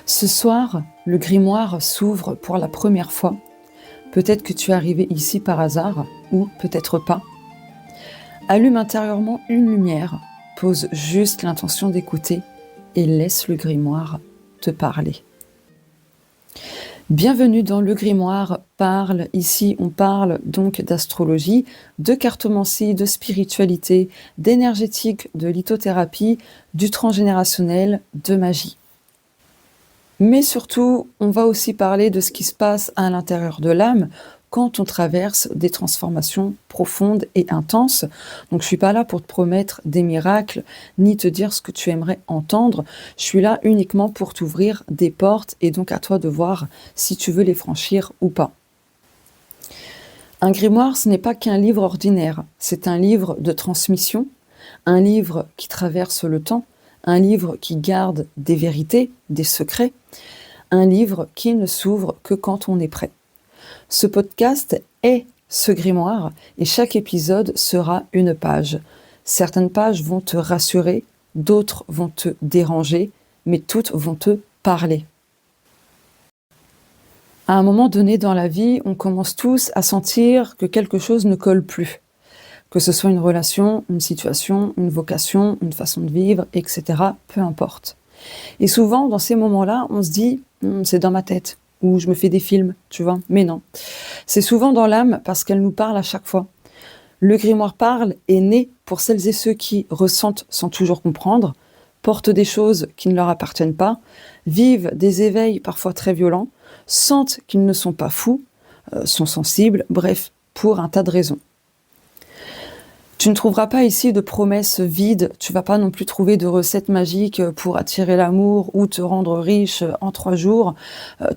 Ce soir, le grimoire s'ouvre pour la première fois. Peut-être que tu es arrivé ici par hasard, ou peut-être pas. Allume intérieurement une lumière, pose juste l'intention d'écouter et laisse le grimoire te parler. Bienvenue dans Le Grimoire parle. Ici, on parle donc d'astrologie, de cartomancie, de spiritualité, d'énergétique, de lithothérapie, du transgénérationnel, de magie. Mais surtout, on va aussi parler de ce qui se passe à l'intérieur de l'âme quand on traverse des transformations profondes et intenses. Donc je suis pas là pour te promettre des miracles, ni te dire ce que tu aimerais entendre. Je suis là uniquement pour t'ouvrir des portes et donc à toi de voir si tu veux les franchir ou pas. Un grimoire, ce n'est pas qu'un livre ordinaire, c'est un livre de transmission, un livre qui traverse le temps, un livre qui garde des vérités, des secrets, un livre qui ne s'ouvre que quand on est prêt. Ce podcast est ce grimoire et chaque épisode sera une page. Certaines pages vont te rassurer, d'autres vont te déranger, mais toutes vont te parler. À un moment donné dans la vie, on commence tous à sentir que quelque chose ne colle plus. Que ce soit une relation, une situation, une vocation, une façon de vivre, etc. Peu importe. Et souvent, dans ces moments-là, on se dit « c'est dans ma tête » ou « je me fais des films », tu vois. Mais non. C'est souvent dans l'âme parce qu'elle nous parle à chaque fois. Le grimoire parle est né pour celles et ceux qui ressentent sans toujours comprendre, portent des choses qui ne leur appartiennent pas, vivent des éveils parfois très violents, sentent qu'ils ne sont pas fous, sont sensibles, bref, pour un tas de raisons. Tu ne trouveras pas ici de promesses vides, tu vas pas non plus trouver de recettes magiques pour attirer l'amour ou te rendre riche en 3 jours.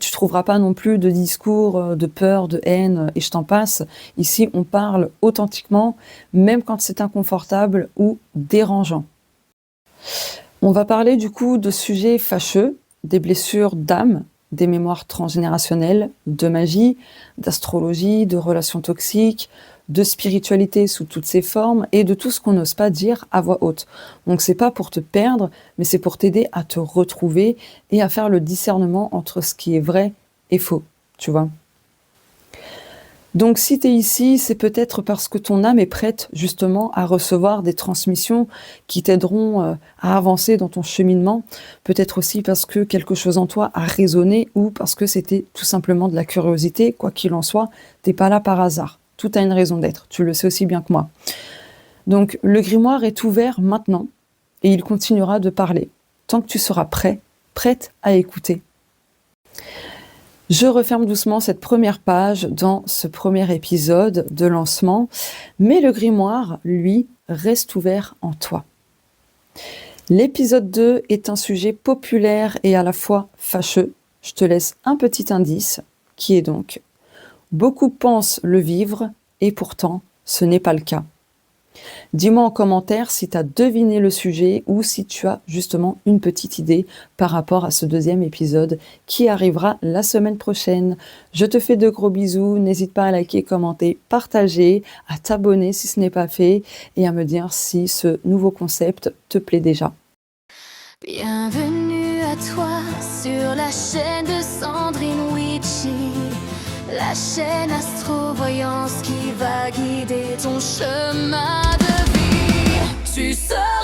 Tu trouveras pas non plus de discours de peur, de haine et je t'en passe. Ici, on parle authentiquement, même quand c'est inconfortable ou dérangeant. On va parler du coup de sujets fâcheux, des blessures d'âme, des mémoires transgénérationnelles, de magie, d'astrologie, de relations toxiques, de spiritualité sous toutes ses formes et de tout ce qu'on n'ose pas dire à voix haute. Donc c'est pas pour te perdre, mais c'est pour t'aider à te retrouver et à faire le discernement entre ce qui est vrai et faux, tu vois. Donc si tu es ici, c'est peut-être parce que ton âme est prête justement à recevoir des transmissions qui t'aideront à avancer dans ton cheminement. Peut-être aussi parce que quelque chose en toi a résonné ou parce que c'était tout simplement de la curiosité. Quoi qu'il en soit, t'es pas là par hasard. Tout a une raison d'être, tu le sais aussi bien que moi. Donc le grimoire est ouvert maintenant et il continuera de parler tant que tu seras prêt, prête à écouter. Je referme doucement cette première page dans ce premier épisode de lancement, mais le grimoire, lui, reste ouvert en toi. L'épisode 2 est un sujet populaire et à la fois fâcheux. Je te laisse un petit indice qui est donc beaucoup pensent le vivre et pourtant ce n'est pas le cas. Dis-moi en commentaire si tu as deviné le sujet ou si tu as justement une petite idée par rapport à ce deuxième épisode qui arrivera la semaine prochaine. Je te fais de gros bisous, n'hésite pas à liker, commenter, partager, à t'abonner si ce n'est pas fait et à me dire si ce nouveau concept te plaît déjà. Bienvenue à toi sur la chaîne de Sandrine Witchy, la chaîne Astrovoyance qui va guider ton chemin de vie. Tu seras